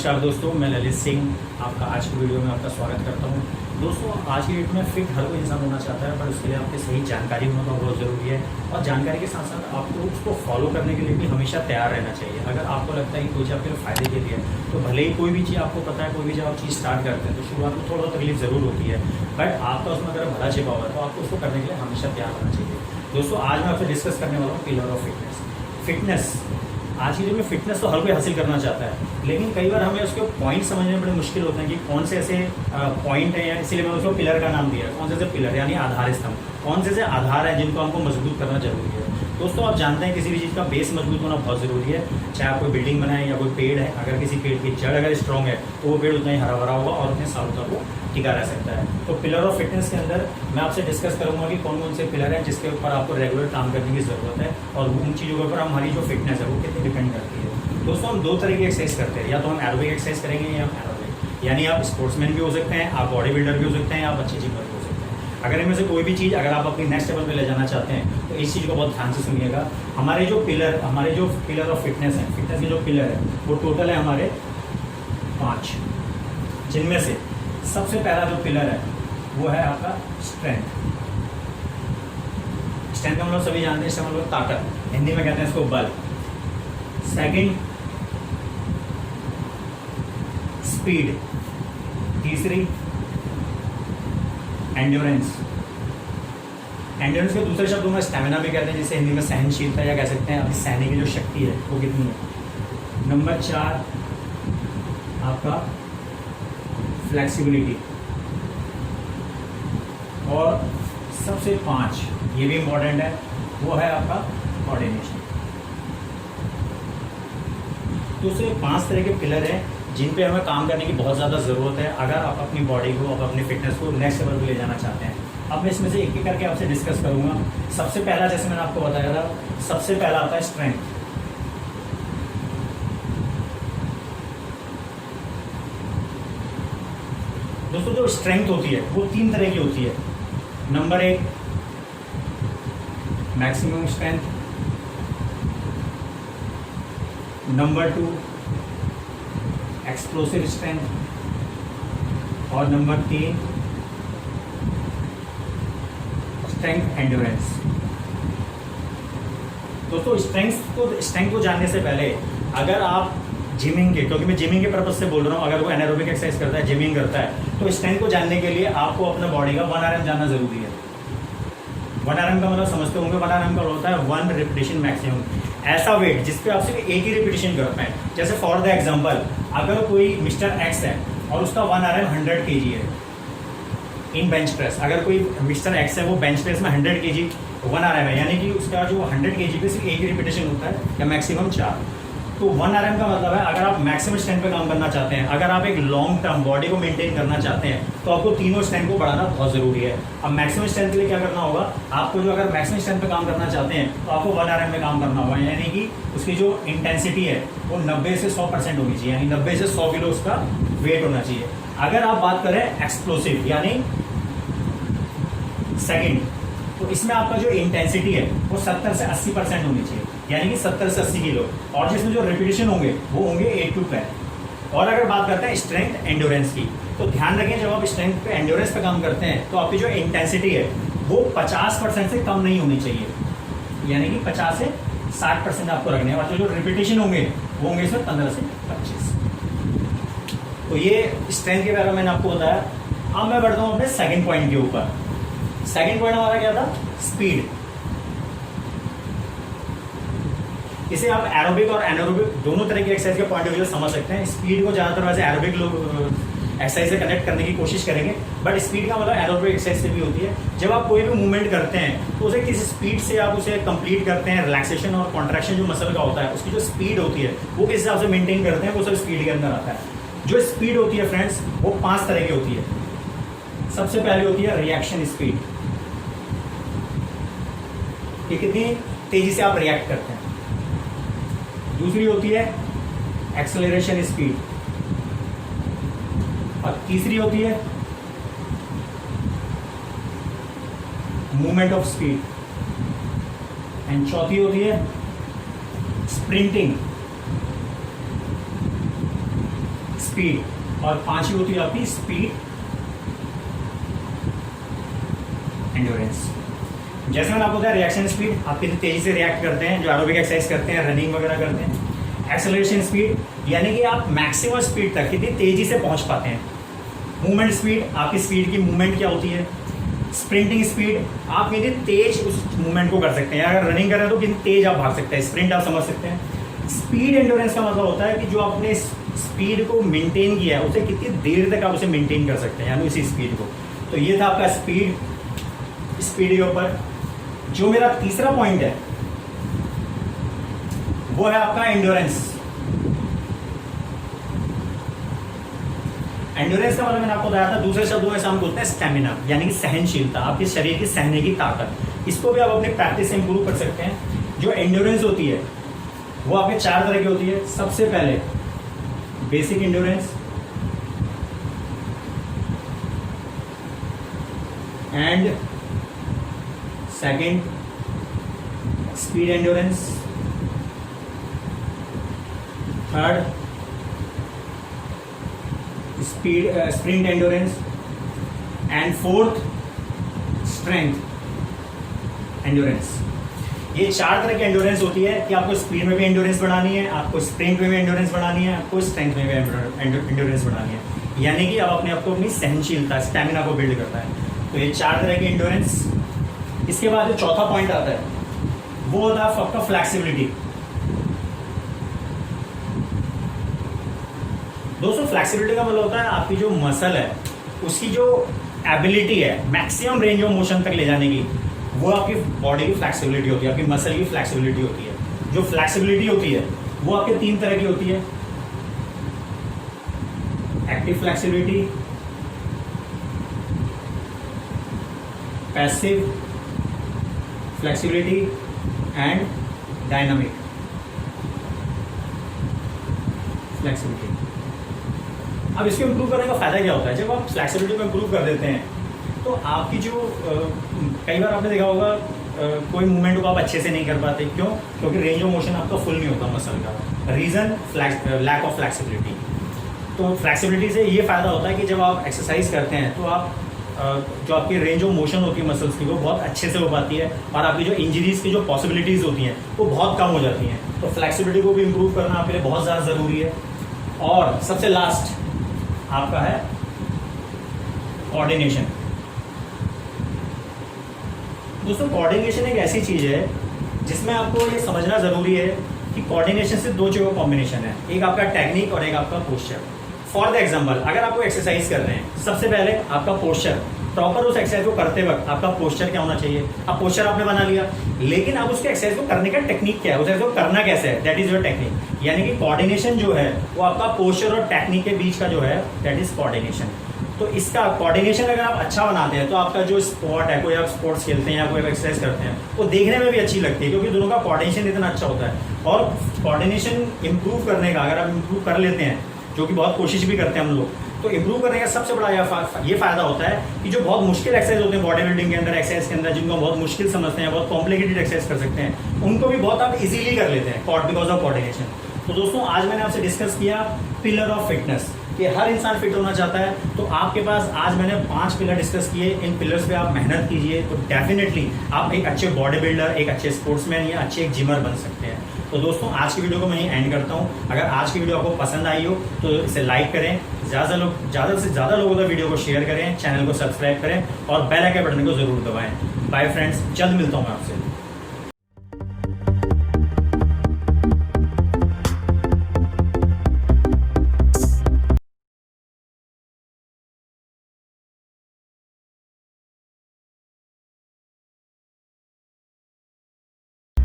नमस्कार दोस्तों, मैं ललित सिंह आपका आज की वीडियो में आपका स्वागत करता हूं। दोस्तों, आज की डेट में फिट हर कोई इंसान होना चाहता है, पर उसके लिए आपकी सही जानकारी होना बहुत ज़रूरी है। और जानकारी के साथ साथ आपको उसको फॉलो करने के लिए भी हमेशा तैयार रहना चाहिए। अगर आपको लगता है कि कोई चीज़ आपके फ़ायदे के लिए है, तो भले ही कोई भी चीज़ आपको पता है, कोई भी जब आप चीज़ स्टार्ट करते हैं तो शुरुआत में थोड़ा तकलीफ ज़रूर होती है, बट आपका उसमें अगर भला छिपा हुआ है तो आपको उसको करने के लिए हमेशा तैयार रहना चाहिए। दोस्तों, आज मैं आपसे डिस्कस करने वाला हूँ पिलर ऑफ फिटनेस। आज की डेट में फिटनेस तो हर कोई हासिल करना चाहता है, लेकिन कई बार हमें उसके पॉइंट समझने में बड़े मुश्किल होते हैं कि कौन से ऐसे पॉइंट हैं, या इसीलिए मैंने उसको पिलर का नाम दिया है। कौन से ऐसे पिलर यानी आधार स्तंभ, कौन से ऐसे आधार हैं जिनको हमको मजबूत करना जरूरी है। दोस्तों, आप जानते हैं किसी भी चीज़ का बेस मजबूत होना बहुत ज़रूरी है। चाहे आप कोई बिल्डिंग बनाएं या कोई पेड़ है, अगर किसी पेड़ की जड़ अगर स्ट्रॉन्ग है तो वो पेड़ उतना ही हरा भरा होगा और उतने सालों तक वो टिका रह सकता है। तो पिलर ऑफ फिटनेस के अंदर मैं आपसे डिस्कस करूंगा कि कौन कौन से पिलर हैं जिसके ऊपर आपको रेगुलर काम करने की ज़रूरत है, और उन चीज़ों के ऊपर हमारी जो फिटनेस है वो कितनी डिपेंड करती है। दोस्तों, हम दो तरह की एक्सरसाइज करते हैं, या तो हम एरोबिक एक्सरसाइज करेंगे या एरोबिक, यानी आप स्पोर्ट्समैन भी हो सकते हैं, आप बॉडी बिल्डर भी हो सकते हैं, आप अच्छे जिमर भी हो सकते हैं। अगर इनमें से कोई भी चीज़ अगर आप अपनी नेक्स्ट लेवल पे ले जाना चाहते हैं तो इस चीज़ को बहुत ध्यान से सुनिएगा। हमारे जो पिलर ऑफ फिटनेस है, फिटनेस के जो पिलर है वो टोटल है हमारे 5, जिनमें से सबसे पहला जो पिलर है वो है आपका स्ट्रेंथ। स्ट्रेंथ का मतलब सभी जानते हैं, इसका मतलब ताकत, हिंदी में कहते हैं इसको बल। Second, speed. तीसरी, एंड्योरेंस। एंड्योरेंस के दूसरे शब्दों में स्टैमिना भी कहते हैं, जिसे हिंदी में सहनशीलता या कह सकते हैं अपनी सहने की जो शक्ति है वो कितनी है। नंबर 4 आपका फ्लेक्सिबिलिटी। और सबसे 5, ये भी इम्पोर्टेंट है, वो है आपका कोऑर्डिनेशन। तो ये 5 तरह के पिलर हैं जिन पे हमें काम करने की बहुत ज़्यादा ज़रूरत है अगर आप अपनी बॉडी को, आप अपनी फिटनेस को नेक्स्ट लेवल पे ले जाना चाहते हैं। अब मैं इसमें से एक एक करके आपसे डिस्कस करूंगा। सबसे पहला, जैसे मैंने आपको बताया था, सबसे पहला आता है स्ट्रेंथ। दोस्तों, जो स्ट्रेंथ होती है वो 3 तरह की होती है। Number 1 maximum strength, number 2 explosive strength, और नंबर 3 स्ट्रेंथ एंड्योरेंस। दोस्तों, स्ट्रेंथ को जानने से पहले अगर आप जिमिंग के, क्योंकि मैं जिमिंग के पर्पज से बोल रहा हूँ, अगर वो एनारोबिक एक्सरसाइज करता है, जिमिंग करता है, तो स्ट्रेंथ को जानने के लिए आपको अपने बॉडी का 1 RM जानना जरूरी है। 1 RM का मतलब समझते होंगे, 1 RM का होता है 1 रिपीटिशन मैक्सिमम। ऐसा वेट जिसपे आप सिर्फ एक ही रिपीटिशन कर पाए। जैसे फॉर द एग्जांपल, अगर कोई मिस्टर एक्स है और उसका 1 RM 100 kg है इन बेंच प्रेस, अगर कोई मिस्टर एक्स है वो बेंच प्रेस में 100 kg 1 RM है, यानी कि उसका जो 100 kg पे सिर्फ एक ही रिपीटिशन होता है या मैक्सिमम 4। तो 1 RM का मतलब है अगर आप मैक्सिमम स्ट्रेंथ पे काम करना चाहते हैं, अगर आप एक लॉन्ग टर्म बॉडी को मेंटेन करना चाहते हैं, तो आपको तीनों स्ट्रेंथ को बढ़ाना बहुत ज़रूरी है। अब मैक्सिमम स्ट्रेंथ के लिए क्या करना होगा आपको, जो अगर मैक्सिमम स्ट्रेंथ पे काम करना चाहते हैं तो आपको 1 RM में काम करना होगा, यानी कि उसकी जो इंटेंसिटी है वो 90 से 100% होनी चाहिए, यानी 90 से 100 किलो उसका वेट होना चाहिए। अगर आप बात करें एक्सप्लोसिव यानी सेकेंड, तो इसमें आपका जो इंटेंसिटी है वो 70 से 80% होनी चाहिए, यानी कि 70 से 80 किलो, और जिसमें जो रिपीटिशन होंगे वो होंगे 8 to 10। और अगर बात करते हैं स्ट्रेंथ एंड्योरेंस की, तो ध्यान रखें जब आप स्ट्रेंथ पे एंड्योरेंस पे काम करते हैं तो आपकी जो इंटेंसिटी है वो 50% से कम नहीं होनी चाहिए, यानी कि 50 से 60% आपको रखने हैं, और जो रिपीटिशन होंगे वो होंगे सिर्फ 15 से 25। तो ये स्ट्रेंथ के बारे में मैंने आपको बताया। अब मैं बढ़ता हूँ अपने सेकेंड पॉइंट के ऊपर। सेकेंड पॉइंट हमारा क्या था? स्पीड। इसे आप एरोबिक और एनारोबिक दोनों तरह के एक्सरसाइज के पॉइंट ऑफ व्यू से समझ सकते हैं। स्पीड को ज़्यादातर वैसे एरोबिक लोग एक्सरसाइज से कनेक्ट करने की कोशिश करेंगे, बट स्पीड का मतलब एरोबिक एक्सरसाइज से भी होती है। जब आप कोई भी मूवमेंट करते हैं तो उसे किस स्पीड से आप उसे कंप्लीट करते हैं, रिलैक्सेशन और कॉन्ट्रैक्शन जो मसल का होता है उसकी जो स्पीड होती है वो किस हिसाब से मेंटेन करते हैं, वो सब स्पीड के अंदर आता है। जो स्पीड होती है फ्रेंड्स वो 5 तरह की होती है। सबसे पहले होती है रिएक्शन स्पीड, कि कितनी तेजी से आप रिएक्ट करते हैं। दूसरी होती है एक्सेलरेशन स्पीड, और तीसरी होती है मूवमेंट ऑफ स्पीड, एंड चौथी होती है स्प्रिंटिंग। स्पीड, और पांचवी होती है आपकी स्पीड एंड्योरेंस। जैसे मैंने आपको बताया रिएक्शन स्पीड, आप कितनी तेजी से रिएक्ट करते हैं, जो एरोबिक एक्सरसाइज करते हैं, रनिंग वगैरह करते हैं। एक्सेलरेशन स्पीड, यानी कि आप मैक्सिमम स्पीड तक कितनी तेजी से पहुंच पाते हैं। मूवमेंट स्पीड, आपकी स्पीड की मूवमेंट क्या होती है। स्प्रिंटिंग स्पीड, आप कितनी तेज उस मूवमेंट को कर सकते हैं, अगर रनिंग कर रहे हैं तो कितनी तेज आप भाग सकते हैं, स्प्रिंट आप समझ सकते हैं। स्पीड एंड्योरेंस का मतलब होता है कि जो आपने स्पीड को मेंटेन किया है उसे कितनी देर तक आप उसे मेंटेन कर सकते हैं, यानी उसी स्पीड को। तो ये था आपका स्पीड के ऊपर। जो मेरा तीसरा पॉइंट है वो है आपका एंड्योरेंस। एंड्योरेंस का मतलब मैंने आपको बताया था, दूसरे शब्दों में हम बोलते हैं स्टैमिना, यानी कि सहनशीलता, आपके शरीर की सहने की ताकत। इसको भी आप अपनी प्रैक्टिस से इंप्रूव कर सकते हैं। जो एंड्योरेंस होती है वो आपके 4 तरह की होती है। सबसे पहले basic endurance, and second speed endurance, third sprint endurance, and fourth strength endurance. ये 4 तरह की एंड्योरेंस होती है कि आपको स्पीड में भी एंड्योरेंस बढ़ानी है, आपको स्प्रिंट में भी एंड्योरेंस बढ़ानी है, आपको स्ट्रेंथ में भी एंड्योरेंस बढ़ानी है, यानी कि आप अपनी सहनशीलता, स्टैमिना को बिल्ड करता है। तो ये 4 तरह की एंड्योरेंस। इसके बाद जो चौथा पॉइंट आता है वो होता है आपका फ्लेक्सिबिलिटी। दोस्तों फ्लेक्सिबिलिटी का मतलब होता है आपकी जो मसल है उसकी जो एबिलिटी है मैक्सिमम रेंज ऑफ मोशन तक ले जाने की, वो आपकी बॉडी की फ्लेक्सिबिलिटी होती है, आपकी मसल की फ्लेक्सिबिलिटी होती है। जो फ्लेक्सिबिलिटी होती है वो आपके 3 तरह की होती है। Active flexibility, passive flexibility and dynamic flexibility. अब इसको इंप्रूव करने का फायदा क्या होता है, जब आप फ्लेक्सिबिलिटी को इंप्रूव कर देते हैं तो आपकी जो कई बार आपने देखा होगा कोई मूवमेंट को आप अच्छे से नहीं कर पाते। क्यों? क्योंकि रेंज ऑफ मोशन आपका फुल नहीं होता मसल का। Reason lack of flexibility. तो फ्लेक्सिबिलिटी से ये फायदा होता है कि जब आप एक्सरसाइज करते हैं तो आप जो आपकी रेंज ऑफ मोशन होती है मसल्स की वो बहुत अच्छे से हो पाती है, और आपकी जो इंजरीज की जो पॉसिबिलिटीज़ होती हैं वो बहुत कम हो जाती हैं। तो फ्लेक्सिबिलिटी को भी इम्प्रूव करना आपके लिए बहुत ज़्यादा ज़रूरी है। और सबसे लास्ट आपका है कोऑर्डिनेशन। दोस्तों कोऑर्डिनेशन एक ऐसी चीज़ है जिसमें आपको ये समझना ज़रूरी है कि कोऑर्डिनेशन से 2 चीज़ों का कॉम्बिनेशन है, एक आपका टेक्निक और एक आपका पोस्चर। फॉर द एग्जाम्पल, अगर आपको एक्सरसाइज कर रहे हैं, सबसे पहले आपका पोस्चर, प्रॉपर उस एक्सरसाइज को करते वक्त आपका पोस्चर क्या होना चाहिए। अब पोस्चर आपने बना लिया, लेकिन अब उसके एक्सरसाइज को करने का टेक्निक क्या है, उस एक्सरसाइज को करना कैसे है, दैट इज योर टेक्निक। यानी कि कोऑर्डिनेशन जो है वो आपका पोस्चर और टेक्निक के बीच का जो है दैट इज कोऑर्डिनेशन। तो इसका कोऑर्डिनेशन अगर आप अच्छा बनाते हैं तो आपका जो स्पोर्ट है, कोई आप स्पोर्ट्स खेलते हैं या कोई एक्सरसाइज करते हैं, वो देखने में भी अच्छी लगती है, क्योंकि दोनों का कोऑर्डिनेशन इतना अच्छा होता है। और कोऑर्डिनेशन इंप्रूव करने का अगर आप इंप्रूव कर लेते हैं, जो कि बहुत कोशिश भी करते हैं हम लोग, तो इंप्रूव करने का सबसे बड़ा ये फायदा होता है कि जो बहुत मुश्किल एक्सरसाइज होते हैं बॉडी बिल्डिंग के अंदर, एक्सरसाइज के अंदर, जिनको बहुत मुश्किल समझते हैं, बहुत कॉम्प्लिकेटेड एक्सरसाइज कर सकते हैं, उनको भी बहुत आप इजीली कर लेते हैं बिकॉज ऑफ कोऑर्डिनेशन। तो दोस्तों आज मैंने आपसे डिस्कस किया पिलर ऑफ फिटनेस, कि हर इंसान फिट होना चाहता है। तो आपके पास आज मैंने 5 पिलर डिस्कस किए, इन पिलर्स पे आप मेहनत कीजिए तो डेफिनेटली आप एक अच्छे बॉडी बिल्डर, एक अच्छे स्पोर्ट्समैन या अच्छे एक जिमर बन सकते हैं। तो दोस्तों आज की वीडियो को मैं यहीं एंड करता हूँ। अगर आज की वीडियो आपको पसंद आई हो तो इसे लाइक करें, ज़्यादा से ज़्यादा लोगों तक वीडियो को शेयर करें, चैनल को सब्सक्राइब करें और बेल आइकन बटन को जरूर दबाएं। बाय फ्रेंड्स, जल्द मिलता हूँ मैं आपसे।